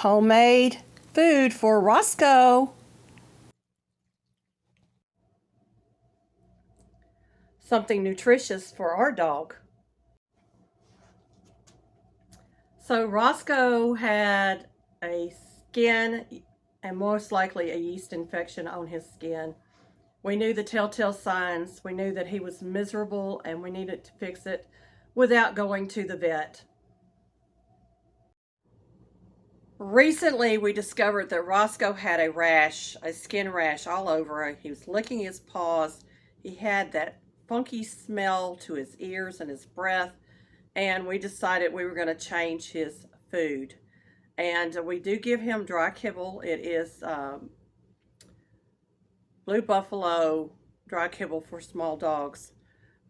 homemade food for Roscoe. Something nutritious for our dog. So Roscoe had a skin and most likely a yeast infection on his skin. We knew the telltale signs. We knew that he was miserable and we needed to fix it without going to the vet. Recently, we discovered that Roscoe had a rash, a skin rash all over. He was licking his paws. He had that funky smell to his ears and his breath, and we decided we were going to change his food. And we do give him dry kibble. It is Blue Buffalo dry kibble for small dogs.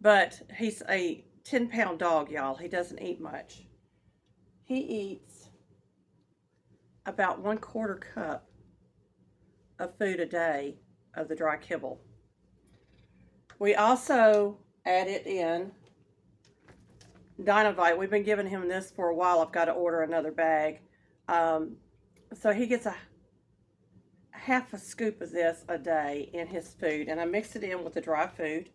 But he's a 10-pound dog, y'all. He doesn't eat much. He eats about 1/4 cup of food a day of the dry kibble. We also added in Dinovite. We've been giving him this for a while. I've got to order another bag. So he gets a half a scoop of this a day in his food, and I mix it in with the dry food,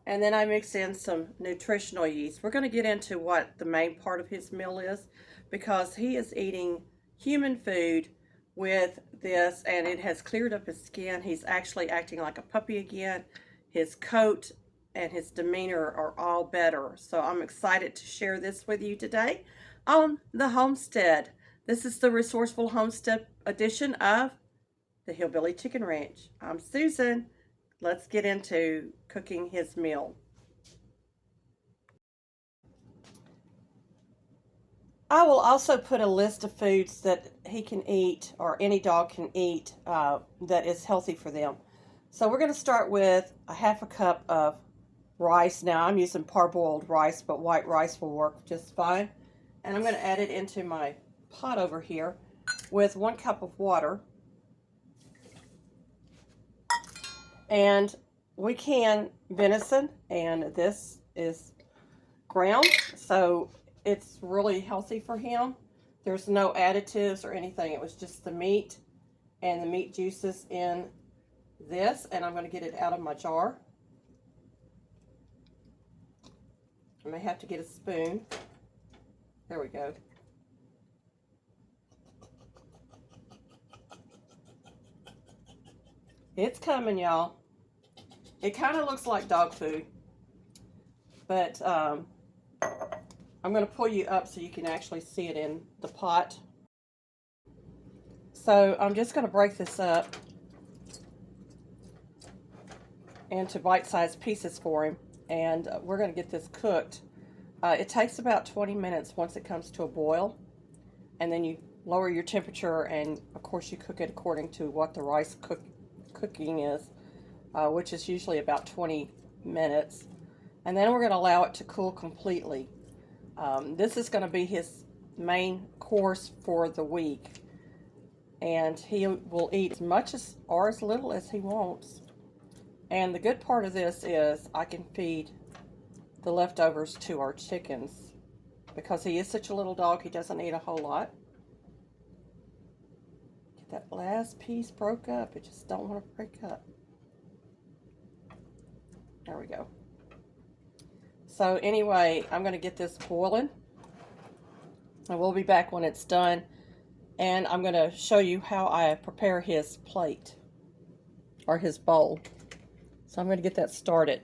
and then I mix in some nutritional yeast. We're going to get into what the main part of his meal is, because he is eating human food with this, and it has cleared up his skin. He's actually acting like a puppy again. His coat and his demeanor are all better. So I'm excited to share this with you today on the homestead. This is the Resourceful Homestead edition of the Hillbilly Chicken Ranch. I'm Susan. Let's get into cooking his meal. I will also put a list of foods that he can eat, or any dog can eat, that is healthy for them. So we're going to start with a half a cup of rice. Now I'm using parboiled rice, but white rice will work just fine. And I'm going to add it into my pot over here with 1 cup of water. And we can venison, and this is ground, so it's really healthy for him. There's no additives or anything. It was just the meat and the meat juices in this, and I'm going to get it out of my jar. I may have to get a spoon. There we go. It's coming, y'all. It kind of looks like dog food, but I'm going to pull you up so you can actually see it in the pot. So I'm just going to break this up into bite-sized pieces for him, and we're going to get this cooked. It takes about 20 minutes once it comes to a boil, and then you lower your temperature, and of course you cook it according to what the rice cooking is, which is usually about 20 minutes. And then we're going to allow it to cool completely. This is going to be his main course for the week, and he will eat as much as or as little as he wants. And the good part of this is I can feed the leftovers to our chickens, because he is such a little dog. He doesn't eat a whole lot. Get that last piece broke up. It just don't want to break up. There we go. So anyway, I'm going to get this boiling, and we'll be back when it's done, and I'm going to show you how I prepare his plate, or his bowl. So I'm going to get that started.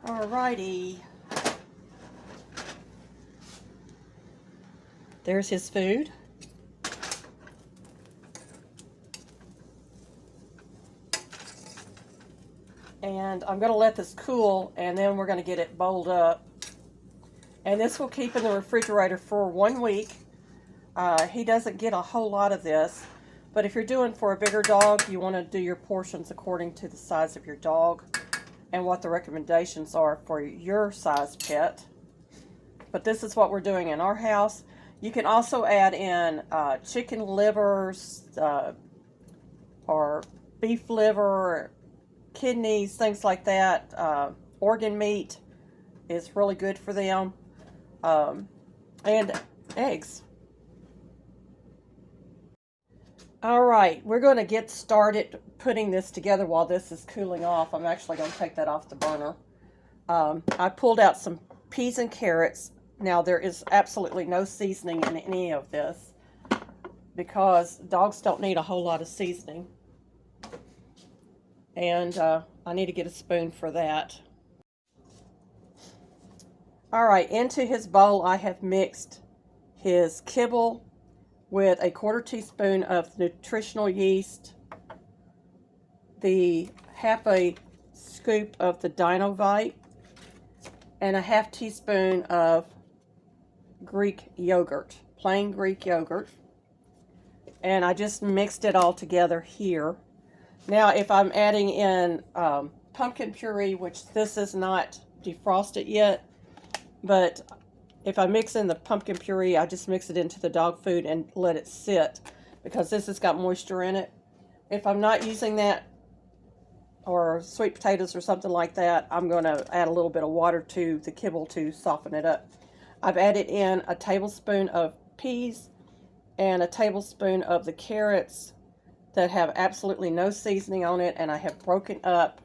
Alrighty. There's his food. And I'm going to let this cool, and then we're going to get it bowled up. And this will keep in the refrigerator for 1 week. He doesn't get a whole lot of this, but if you're doing for a bigger dog, you want to do your portions according to the size of your dog and what the recommendations are for your size pet. But this is what we're doing in our house. You can also add in chicken livers, or beef liver, kidneys, things like that, organ meat. is really good for them. And eggs. All right, we're going to get started putting this together while this is cooling off. I'm actually going to take that off the burner. I pulled out some peas and carrots. Now, there is absolutely no seasoning in any of this because dogs don't need a whole lot of seasoning. And I need to get a spoon for that. All right, into his bowl I have mixed his kibble with a 1/4 teaspoon of nutritional yeast, the half a scoop of the Dinovite, and a 1/2 teaspoon of Greek yogurt, plain Greek yogurt. And I just mixed it all together here. Now, if I'm adding in pumpkin puree, which this is not defrosted yet, but if I mix in the pumpkin puree, I just mix it into the dog food and let it sit because this has got moisture in it. If I'm not using that, or sweet potatoes or something like that, I'm going to add a little bit of water to the kibble to soften it up. I've added in a tablespoon of peas and a tablespoon of the carrots that have absolutely no seasoning on it, and I have broken up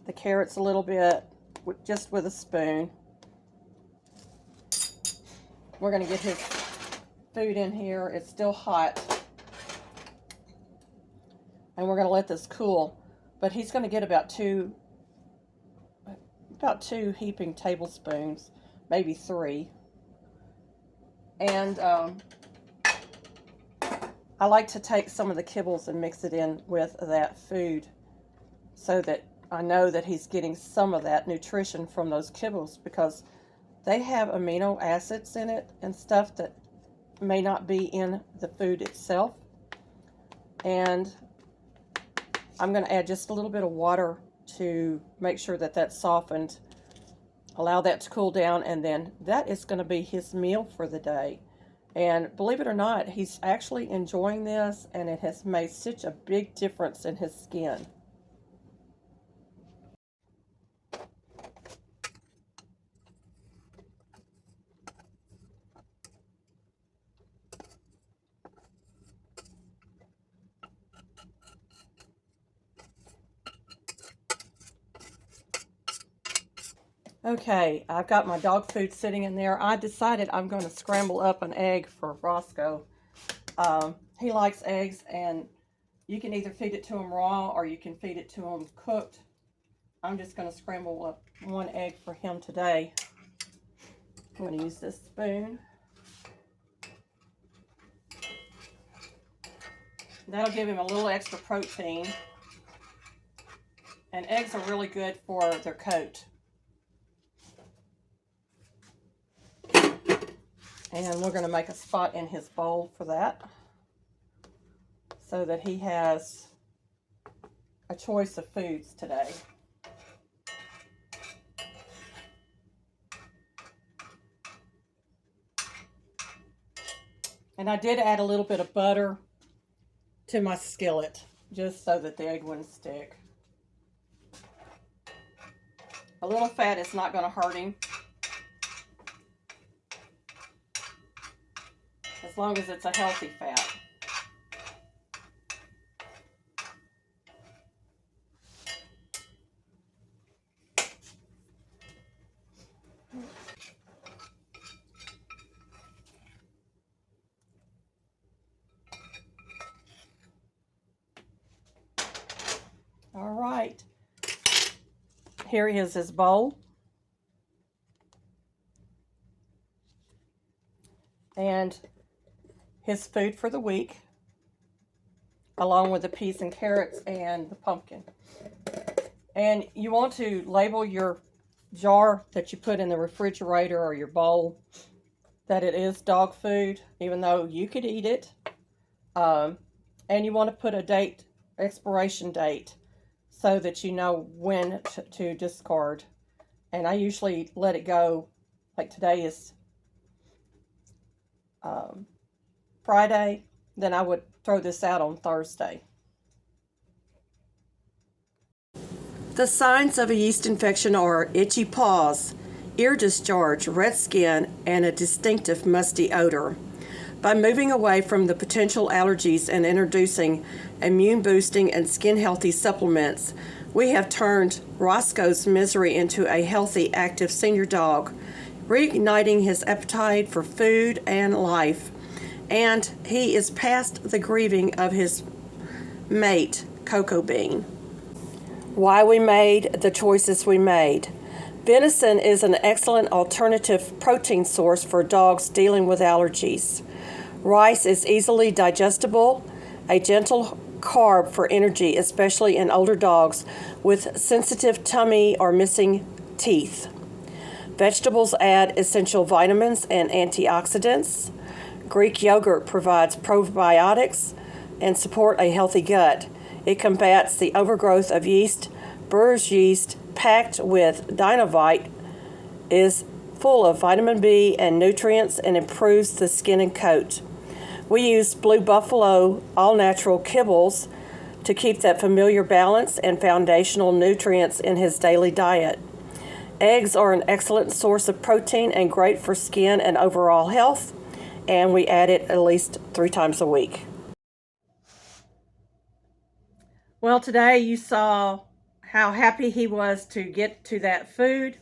the carrots a little bit just with a spoon. We're going to get his food in here. It's still hot. And we're going to let this cool. But he's going to get about two heaping tablespoons, maybe 3. And I like to take some of the kibbles and mix it in with that food so that I know that he's getting some of that nutrition from those kibbles, because they have amino acids in it and stuff that may not be in the food itself. And I'm going to add just a little bit of water to make sure that that's softened. Allow that to cool down, and then that is going to be his meal for the day. And believe it or not, he's actually enjoying this, and it has made such a big difference in his skin. Okay, I've got my dog food sitting in there. I decided I'm going to scramble up an egg for Roscoe. He likes eggs, and you can either feed it to him raw or you can feed it to him cooked. I'm just going to scramble up 1 egg for him today. I'm going to use this spoon. That'll give him a little extra protein. And eggs are really good for their coat. And we're going to make a spot in his bowl for that, so that he has a choice of foods today. And I did add a little bit of butter to my skillet, just so that the egg wouldn't stick. A little fat is not going to hurt him, as long as it's a healthy fat. All right. Here is his bowl. And his food for the week, along with the peas and carrots and the pumpkin. And you want to label your jar that you put in the refrigerator or your bowl that it is dog food, even though you could eat it. And you want to put a expiration date, so that you know when to discard. And I usually let it go, like today is Friday, then I would throw this out on Thursday. The signs of a yeast infection are itchy paws, ear discharge, red skin, and a distinctive musty odor. By moving away from the potential allergies and introducing immune-boosting and skin-healthy supplements, we have turned Roscoe's misery into a healthy, active senior dog, reigniting his appetite for food and life. And he is past the grieving of his mate, Cocoa Bean. Why we made the choices we made. Venison is an excellent alternative protein source for dogs dealing with allergies. Rice is easily digestible, a gentle carb for energy, especially in older dogs with sensitive tummy or missing teeth. Vegetables add essential vitamins and antioxidants. Greek yogurt provides probiotics and support a healthy gut. It combats the overgrowth of yeast. Brewer's yeast, packed with Dinovite, is full of vitamin B and nutrients and improves the skin and coat. We use Blue Buffalo all-natural kibbles to keep that familiar balance and foundational nutrients in his daily diet. Eggs are an excellent source of protein and great for skin and overall health, and we add it at least 3 times a week. Well, today you saw how happy he was to get to that food,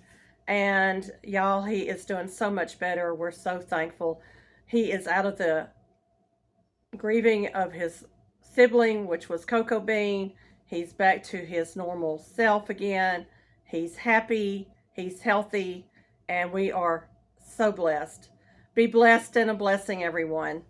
and y'all, he is doing so much better. We're so thankful. He is out of the grieving of his sibling, which was Cocoa Bean. He's back to his normal self again. He's happy, he's healthy, and we are so blessed. Be blessed and a blessing, everyone.